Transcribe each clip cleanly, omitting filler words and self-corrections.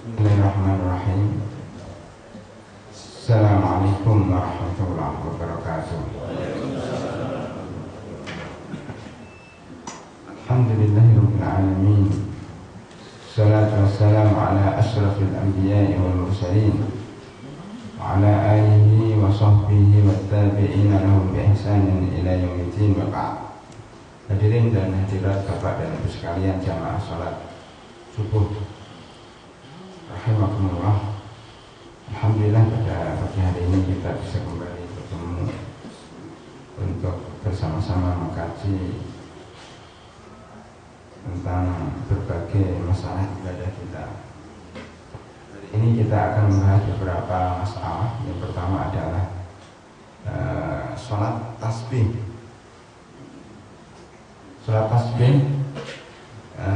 Bismillahirrahmanirrahim. Assalamualaikum warahmatullahi wabarakatuh. Alhamdulillahirabbil alamin. Salatu wassalamu ala asyrafil anbiya'i wal mursalin wa ala alihi wa sahbihi wat tabi'ina lahum bi ihsanin ila yaumiddin wa ba'd. Hadirin dan hadirat Bapak dan Ibu sekalian jamaah salat subuh rahimakumullah. Alhamdulillah pada pagi hari ini kita bisa kembali bertemu untuk bersama-sama mengkaji tentang berbagai masalah ibadah kita. Hari ini kita akan membahas beberapa masalah. Yang pertama adalah sholat tasbih. Sholat tasbih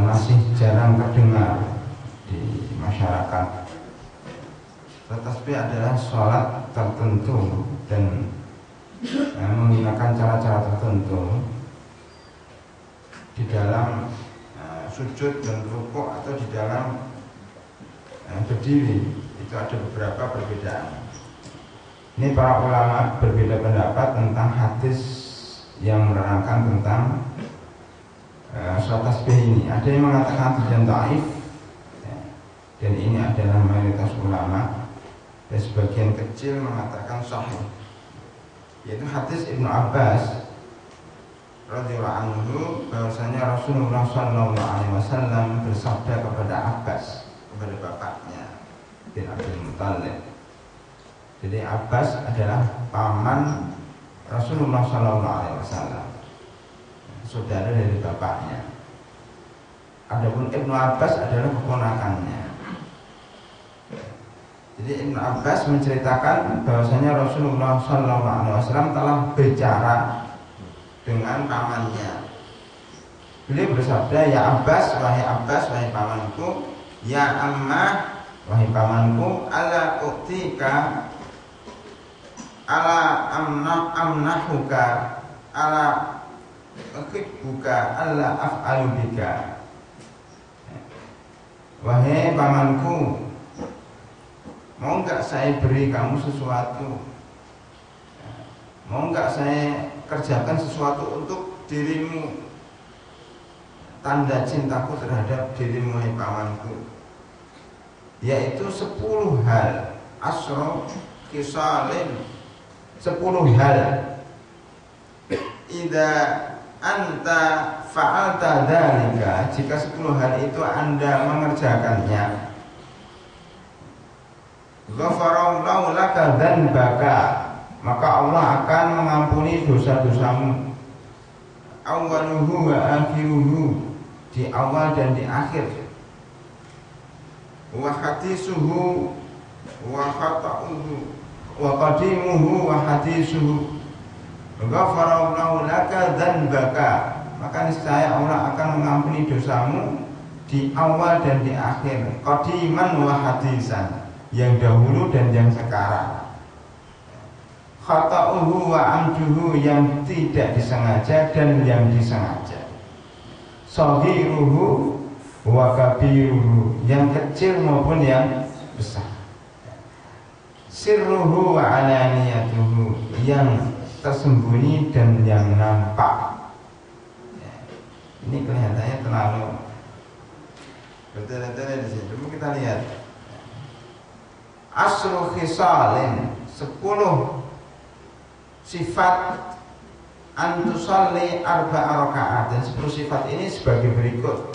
masih jarang terdengar di masyarakat. Sholat tasbih adalah sholat tertentu dan menggunakan cara-cara tertentu di dalam sujud dan rukuk atau di dalam berdiri. Itu ada beberapa perbedaan. Ini para ulama berbeda pendapat tentang hadis yang menerangkan tentang sholat tasbih ini. Ada yang mengatakan hadis yang dhaif, dan ini adalah mayoritas ulama, dan sebagian kecil mengatakan sahih, yaitu hadis Ibnu Abbas radhiyallahu anhu bahwasanya Rasulullah sallallahu alaihi wasallam bersabda kepada Abbas, kepada bapaknya bin Abdul Muthalib. Jadi Abbas adalah paman Rasulullah sallallahu alaihi wasallam, saudara dari bapaknya. Adapun Ibnu Abbas adalah keponakannya. Jadi Ibnu Abbas menceritakan bahwasanya Rasulullah SAW telah bicara dengan pamannya. Beliau bersabda, "Ya Abbas, wahai pamanku, ya ammah, wahai pamanku, ala u'tika, ala amnahuka, ala uhibbuka, alla af'alu bika." Wahai pamanku, mau enggak saya beri kamu sesuatu? Mau enggak saya kerjakan sesuatu untuk dirimu? Tanda cintaku terhadap dirimu, hai pamanku, yaitu 10 hal. Asro kisalin, 10 hal. Idza anta fa'alta dzalika, jika 10 hal itu Anda mengerjakannya, ghafarallahu laka dzanbaka, maka Allah akan mengampuni dosa-dosamu. Awwaluhu wa akhiruhu, di awal dan di akhir. Wa hadisuhu wa khata'uhu wa qadimuhu wa hadisuhu, ghafarallahu laka dzanbaka, maka niscaya Allah akan mengampuni dosamu di awal dan di akhir. Qadiman wa hadisan, yang dahulu dan yang sekarang. Khata'uhu wa amduhu, yang tidak disengaja dan yang disengaja. Saghiruhu wa kabiruhu, yang kecil maupun yang besar. Sirruhu wa alaniyatuhu, yang tersembunyi dan yang nampak. Ini kelihatannya terlalu bertele-tele di sini. Coba kita lihat. Asru khisalin, 10 sifat antusalli arba'a rakaat, dan 10 sifat ini sebagai berikut.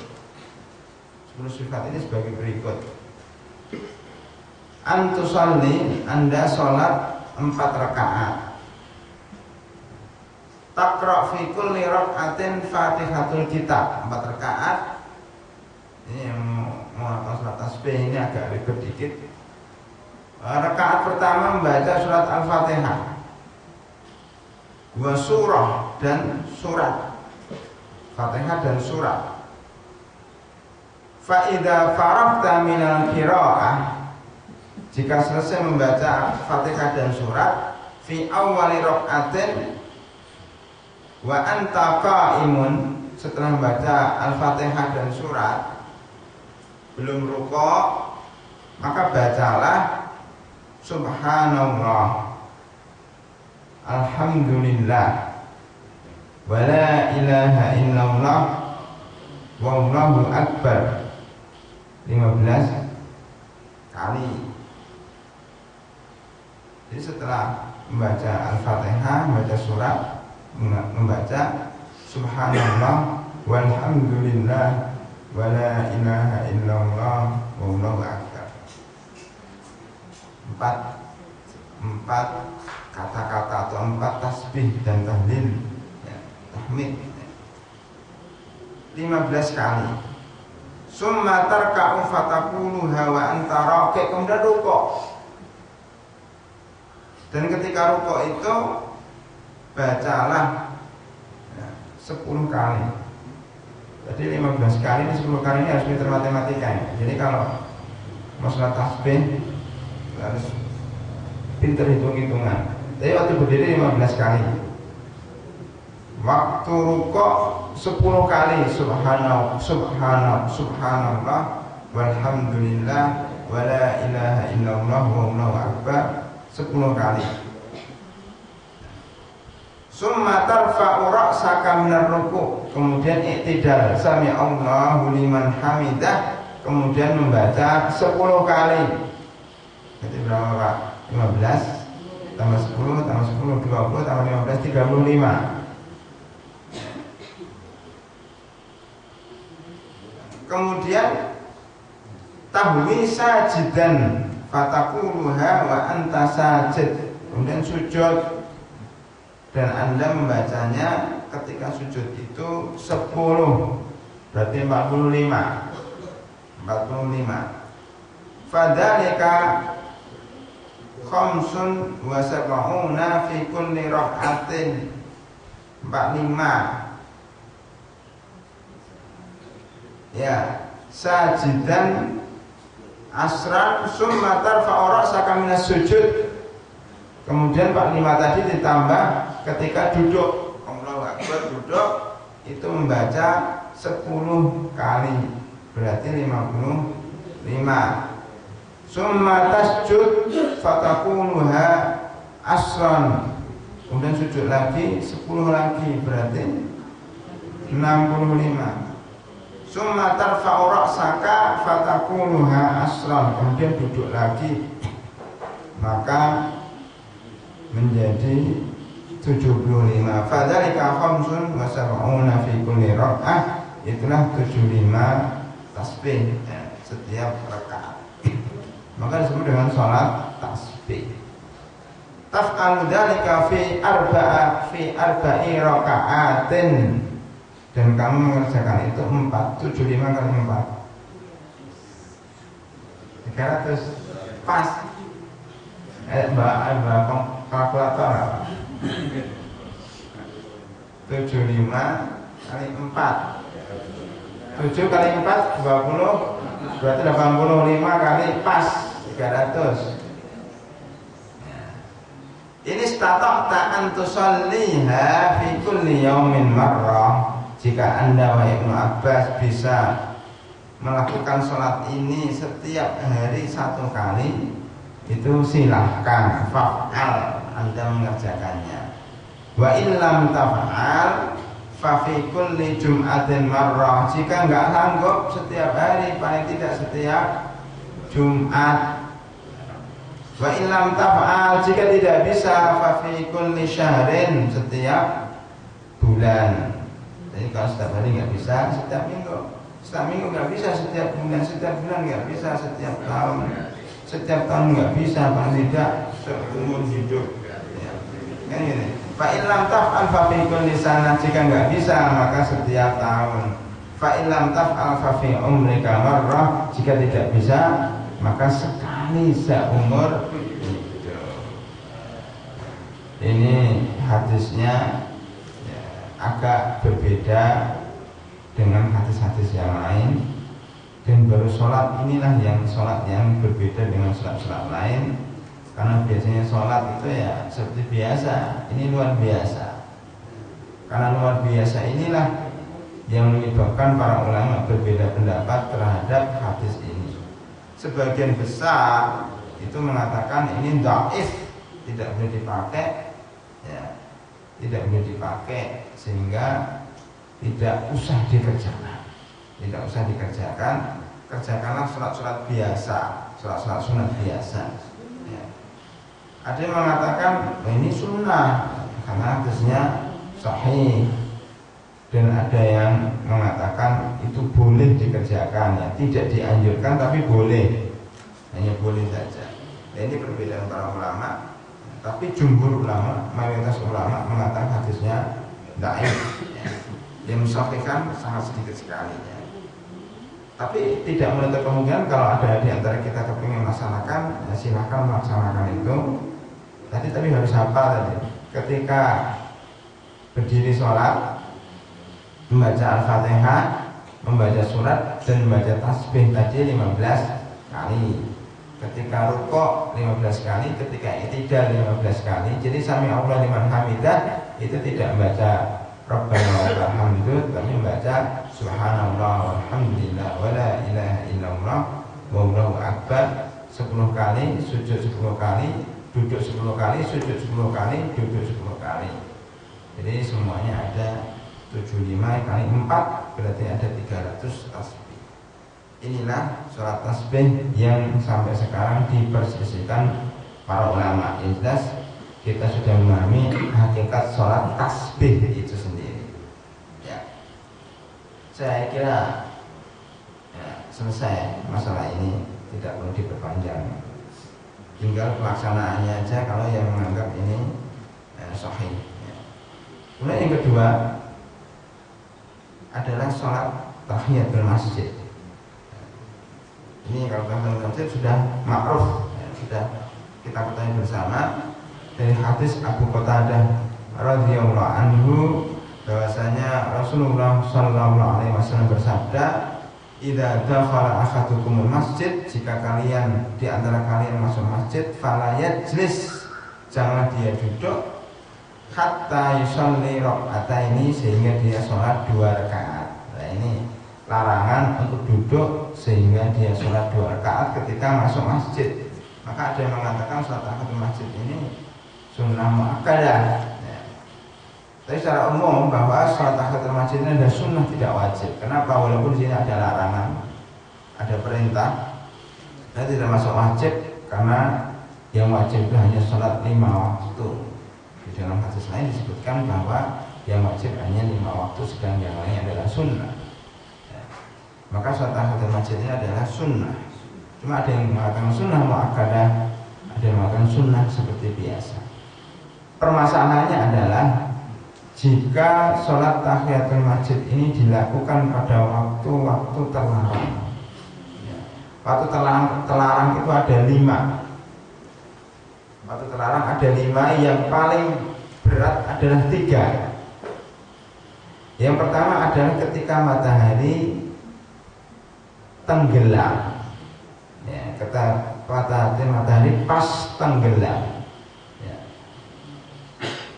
10 sifat ini sebagai berikut. Antusalli, Anda sholat 4 rakaat. Taqra' fi kulli rak'atin Fatihatul Kitab, 4 rakaat. Ini yang mau sholat tasbih ini agak ribet dikit. Rakaat pertama membaca surat Al-Fatihah, wa surah dan surat, Fatihah dan surat. Fa idza faragta minal qiraah, jika selesai membaca Fatihah dan surat, fi awwali rak'atin wa anta qa'imun, setelah membaca Al-Fatihah dan surat belum rukuk, maka bacalah subhanallah, alhamdulillah, wa la ilaha illallah, wallahu akbar 15 kali. Jadi setelah membaca Al-Fatihah, membaca surat, membaca subhanallah walhamdulillah wa la ilaha illallah wallahu akbar. Empat kata-kata atau 4 tasbih dan tahlil, ya, tahmid 15 kali. Summa tarka'u fataquluha wa anta raqi', kemudian rukuk. Dan ketika rukuk itu bacalah 10 kali. Jadi 15 kali ini 10 kali ini harus pintar matematika ya. Jadi kalau masalah tasbih harus pintar hitung-hitungan. Tapi waktu berdiri 15 kali. Waktu rukuk 10 kali subhanallah, subhanallah walhamdulillah wa la ilaha illallah wallahu akbar 10 kali. Summa tarfa'u ra'saka minar ruku', kemudian i'tidal, sami Allahu liman hamidah, kemudian membaca 10 kali. Jadi berapa Pak? 15 tambah 10 tambah 10 20 tambah 15 35. Kemudian tahwi sajidan fataquluha wa anta sajid, kemudian sujud dan Anda membacanya ketika sujud itu 10, berarti 45. Fadzalika khamsun wa sab'una fi kulli rak'atin, 45. Ya, sajidan asran summa tarfa'u ra'saka minas sujud. Kemudian 45 tadi ditambah ketika duduk. Allahu akbar, duduk itu membaca 10 kali, berarti 55. Summa tasjud fataquluha asran, kemudian sujud lagi 10 lagi, berarti 65. Summa tarfa'u ra'saka fataquluha asran, kemudian duduk lagi, maka menjadi 75. Fadzalika khamsun wa sab'una fi kulli rak'ah, itulah 75 tasbih ya, setiap rakaat. Maka disebut dengan salat tasbih. Taf'alu dzalika fi arba'i raka'atin, dan kamu mengerjakan itu 75 kali 4 300 pas. Mbak kalkulator apa? 75 kali 4, 7 kali 4 20, berarti 85 kali pas 300. Ini stata'ta an tusalliha fi kulli yaumin marrah. Jika Anda wa Ibnu Abbas bisa melakukan sholat ini setiap hari 1 kali, itu silahkan, fa'al, Anda mengerjakannya. Wa illam taf'al fa fi kulli jum'atin marrah. Jika enggak sanggup setiap hari, paling tidak setiap Jumat. Wa illam taf'al, jika tidak bisa, fa fi kulli syahrin, setiap bulan. Jadi kalau setiap hari nggak bisa, setiap minggu nggak bisa, setiap bulan nggak bisa, setiap tahun nggak bisa, paling tidak seumur hidup. Ya. Kan gini. Fa illam taf'al fa fi kulli sanah, jika nggak bisa maka setiap tahun. Fa illam taf'al fa fi umrika marrah, jika tidak bisa maka sekali seumur hidup. Ini hadisnya agak berbeda dengan hadis-hadis yang lain, dan baru sholat inilah yang sholat yang berbeda dengan sholat-sholat lain, karena biasanya sholat itu ya seperti biasa, ini luar biasa. Karena luar biasa inilah yang menyebabkan para ulama berbeda pendapat terhadap hadis ini. sebagian besar itu mengatakan ini dhaif, tidak boleh dipakai, ya, tidak boleh dipakai, sehingga tidak usah dikerjakan, kerjakanlah sholat-sholat biasa, sholat-sholat sunat biasa. Ya. Ada yang mengatakan ini sunnah karena hadisnya sahih, dan ada yang mengatakan itu boleh dikerjakan, ya, tidak dianjurkan tapi boleh, hanya boleh saja. Nah, ini perbedaan para ulama, tapi jumhur ulama, mayoritas ulama mengatakan hadisnya dhaif, ya. Yang mensahihkan sangat sedikit sekali, ya. Tapi tidak menutup kemungkinan kalau ada di antara kita kepingin melaksanakan, ya silahkan melaksanakan itu. Tapi harus hafal tadi. Ketika berdiri sholat, membaca Al-Fatihah, membaca surat, dan membaca tasbih tadi 15 kali. Ketika rukuk 15 kali, ketika i'tidal 15 kali. Jadi sami Allah liman hamidah itu tidak membaca Rabbana walakal hamdu, tapi membaca subhanallah walhamdulillah wala ilaha illallah wallahu akbar 10 kali, sujud 10 kali, duduk 10 kali, sujud 10 kali, duduk 10 kali. Jadi semuanya ada 75 kali 4 berarti ada 300 tasbih. Inilah sholat tasbih yang sampai sekarang dipersisihkan para ulama. Yang jelas kita sudah memahami hakikat sholat tasbih itu sendiri, ya. Saya kira ya, selesai masalah ini, tidak perlu diperpanjang. Tinggal pelaksanaannya aja kalau yang menganggap ini sahih, ya. Kemudian yang kedua adalah sholat tahiyatul masjid. Ini kalau tahiyatul masjid sudah ma'ruf, ya, sudah kita ketahui bersama dari hadis Abu Qatadah radhiyallahu anhu bahwasanya Rasulullah sallallahu alaihi wasallam bersabda, "Idza dakhala ahadukumul masjid, jika kalian di antara kalian masuk masjid, fala yajlis, janganlah dia duduk, hatta yusalli raka'ataini, sehingga dia sholat 2 rakaat." Nah, ini larangan untuk duduk sehingga dia sholat 2 rakaat ketika masuk masjid. Maka ada yang mengatakan sholat tahiyatul masjid ini sunnah muakkadah, ya. Tapi secara umum bahwa sholat tahiyatul masjid ini adalah sunnah, tidak wajib. Kenapa? Walaupun di sini ada larangan, ada perintah, dan tidak masuk wajib, karena yang wajib itu hanya sholat 5 waktu. Di dalam hadis lain disebutkan bahwa yang wajib hanya 5 waktu, sedang yang lain adalah sunnah, ya. Maka sholat tahiyatul masjid ini adalah sunnah. Cuma ada yang mengatakan sunnah muakkadah, ada yang mengatakan sunnah seperti biasa. Permasalahannya adalah jika sholat tahiyatul masjid ini dilakukan pada waktu-waktu terlarang, ya. Waktu terlarang itu ada 5. Waktu terlarang ada 5, yang paling berat adalah 3. Yang pertama adalah ketika matahari tenggelam, ya, ketika matahari pas tenggelam, ya.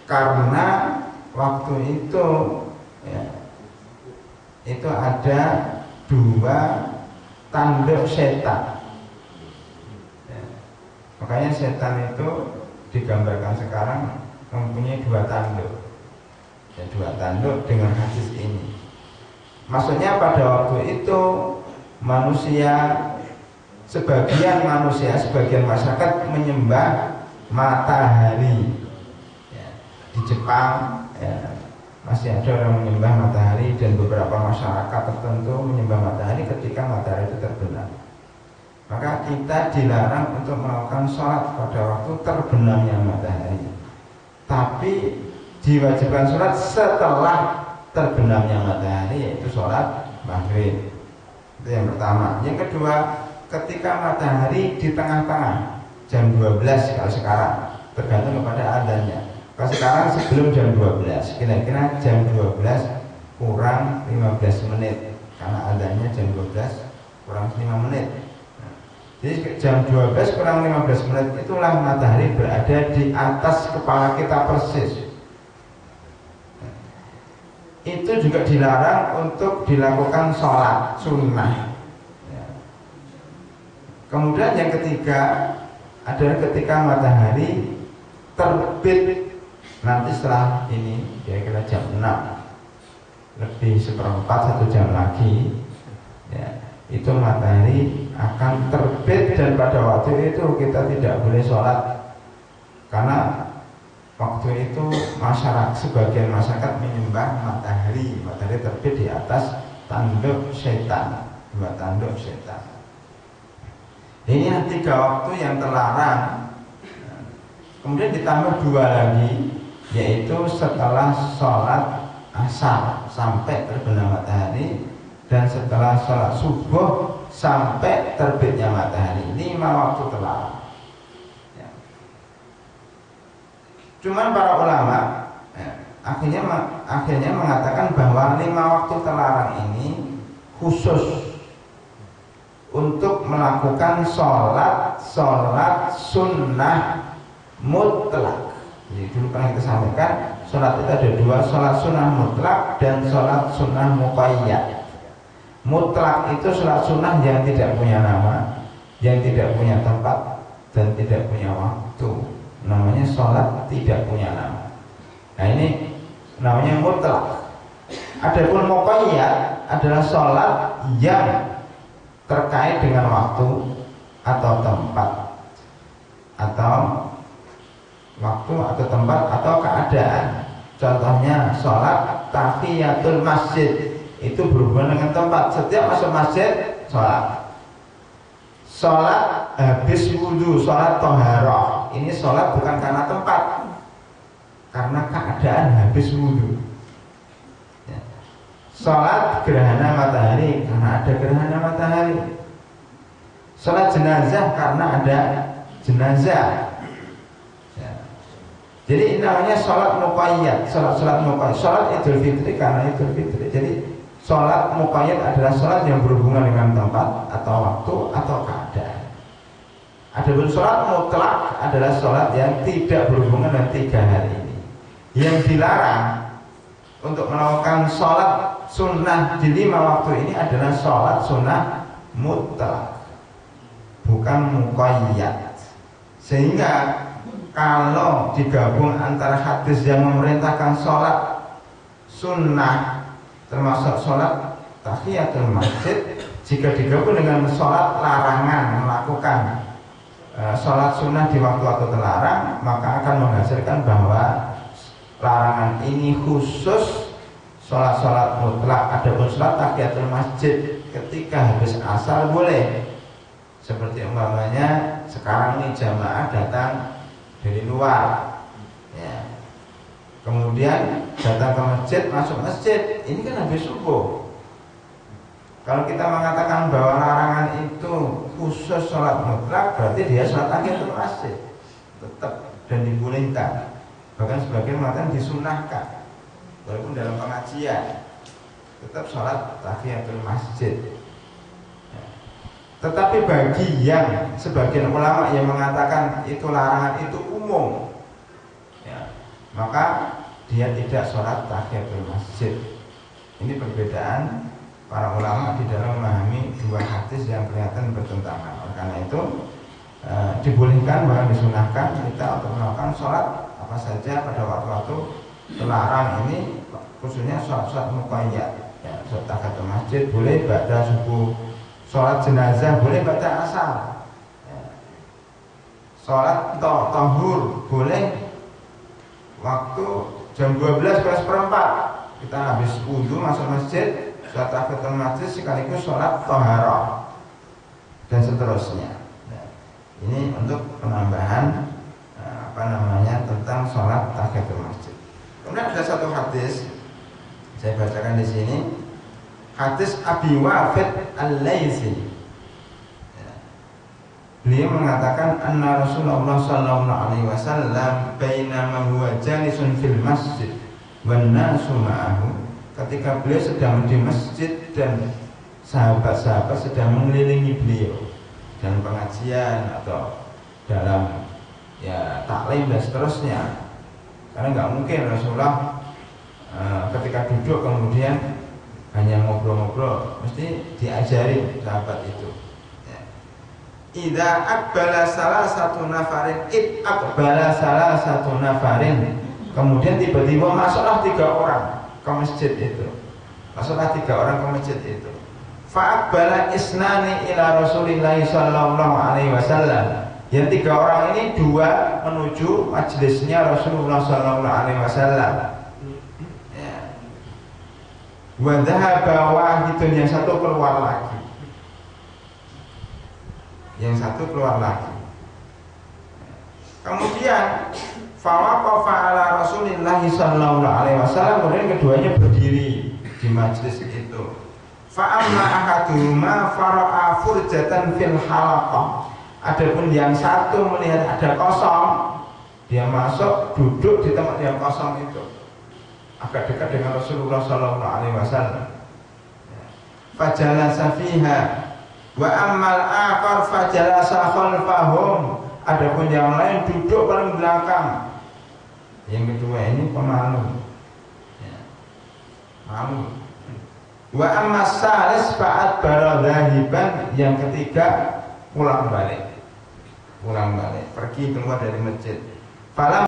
Karena waktu itu, ya, itu ada 2 tanduk setan, ya. Makanya setan itu digambarkan sekarang mempunyai 2 tanduk, ya, 2 tanduk dengan hadis ini. Maksudnya pada waktu itu sebagian masyarakat menyembah matahari, ya. Di Jepang, ya, masih ada orang menyembah matahari, dan beberapa masyarakat tertentu menyembah matahari ketika matahari itu terbenam. Maka kita dilarang untuk melakukan sholat pada waktu terbenamnya matahari, tapi diwajibkan sholat setelah terbenamnya matahari, yaitu sholat maghrib. Itu yang pertama. Yang kedua, ketika matahari di tengah-tengah, jam 12 kalau sekarang, tergantung kepada adzannya. Kalau sekarang sebelum jam 12, kira-kira jam 12 kurang 15 menit, karena adzannya jam 12 kurang 5 menit. Jadi jam 12 kurang 15 menit itulah matahari berada di atas kepala kita persis. Itu juga dilarang untuk dilakukan sholat sunnah, ya. Kemudian yang ketiga adalah ketika matahari terbit nanti setelah ini kira-kira jam 6 lebih seperempat 1 jam lagi ya, itu matahari akan terbit dan pada waktu itu kita tidak boleh sholat karena waktu itu sebagian masyarakat menyembah matahari terbit di atas tanduk setan, 2 tanduk setan. Ini 3 waktu yang terlarang. Kemudian ditambah 2 lagi, yaitu setelah sholat asar sampai terbenam matahari dan setelah sholat subuh sampai terbitnya matahari. 5 waktu terlarang ya. Cuman para ulama akhirnya mengatakan bahwa 5 waktu terlarang ini khusus untuk melakukan sholat sunnah mutlak. Jadi dulu pernah kita sampaikan, sholat itu ada 2, sholat sunnah mutlak dan sholat sunnah muqayyad. Mutlak itu sholat sunnah yang tidak punya nama, yang tidak punya tempat dan tidak punya waktu. Namanya sholat tidak punya nama. Nah ini namanya mutlak. Adapun muqayyad adalah sholat yang terkait dengan waktu atau tempat atau tempat atau keadaan. Contohnya sholat tahiyatul masjid itu berhubungan dengan tempat. Setiap masuk masjid sholat habis wudhu, sholat toharoh. Ini sholat bukan karena tempat, karena keadaan habis wudhu. Sholat gerhana matahari karena ada gerhana matahari. Sholat jenazah karena ada jenazah. Jadi namanya sholat muqayyad, sholat muqayyad, sholat Idul Fitri karena Idul Fitri. Jadi sholat muqayyad adalah sholat yang berhubungan dengan tempat atau waktu atau keadaan. Adapun sholat mutlak adalah sholat yang tidak berhubungan dengan 3 hari ini. Yang dilarang untuk melakukan sholat sunnah di 5 waktu ini adalah sholat sunnah mutlak, bukan muqayyad. Sehingga kalau digabung antara hadis yang memerintahkan sholat sunnah termasuk sholat tahiyatul masjid, jika digabung dengan sholat larangan melakukan sholat sunnah di waktu-waktu terlarang, maka akan menghasilkan bahwa larangan ini khusus sholat mutlak. Adapun sholat tahiyatul masjid ketika habis asar boleh. Seperti umpamanya sekarang ini jamaah datang dari luar ya. Kemudian datang ke masjid, masuk masjid, ini kan habis subuh. Kalau kita mengatakan bahwa larangan itu khusus sholat mutlak, berarti dia sholat tahiyatul masjid tetap dan dibolehkan. Bahkan sebagian mengatakan disunahkan, walaupun dalam pengajian tetap sholat tahiyatul masjid. Tetapi bagi yang sebagian ulama yang mengatakan itu larangan itu umum ya, maka dia tidak sholat tahiyatul masjid. Ini perbedaan para ulama di dalam memahami 2 hadis yang kelihatan bertentangan. Karena itu dibolehkan bahkan disunahkan kita untuk melakukan sholat apa saja pada waktu-waktu terlarang ini, khususnya sholat muqayyad ya. Sholat tahiyatul masjid boleh ba'da subuh, sholat jenazah boleh ba'da asar ya. Sholat tahur boleh waktu jam 12:04 kita habis wudhu masuk masjid, sholat tahiyatul masjid sekaligus sholat taharah dan seterusnya. Nah, ini untuk penambahan tentang sholat tahiyatul masjid. Kemudian ada satu hadis saya bacakan di sini, hadis Abi Wafid Al-Laitsi. Beliau mengatakan anna Rasulullah sallallahu alaihi wasallam bainama huwa jalisun fil masjid wan nasu ma'ahu, ketika beliau sedang di masjid dan sahabat-sahabat sedang mengelilingi beliau dalam pengajian atau dalam ya taklim dan seterusnya. Karena nggak mungkin Rasulullah ketika duduk kemudian hanya ngobrol-ngobrol, mesti diajari sahabat itu. idza aqbala salah satu nafarin aqbala salah satu nafarin, kemudian tiba-tiba masuklah 3 orang ke masjid itu. Masuklah 3 orang ke masjid itu. Fa aqbala isnani ila Rasulillah sallallahu alaihi wasallam. Yang 3 orang ini 2 menuju majelisnya Rasulullah sallallahu alaihi wasallam. Ya. Wa dhahaba wahidun, yang satu keluar lagi. Yang satu keluar lagi. Kemudian fawaqafa ala Rasulillah sallallahu alaihi wasallam, kemudian keduanya berdiri di majelis itu. Fa amma ahaduhuma fara'a furjatan fil halaqah. Adapun yang satu melihat ada kosong, dia masuk duduk di tempat yang kosong itu, agak dekat dengan Rasulullah sallallahu alaihi wasallam. Fajalasa fiha wa ammal akhar fajalasa khalfahum. Adapun yang lain duduk paling belakang. Yang kedua ini pemalu, ya, malu. Wa ammas salis fa'at baradhahiban, yang ketiga pulang balik, pergi keluar dari masjid. Falam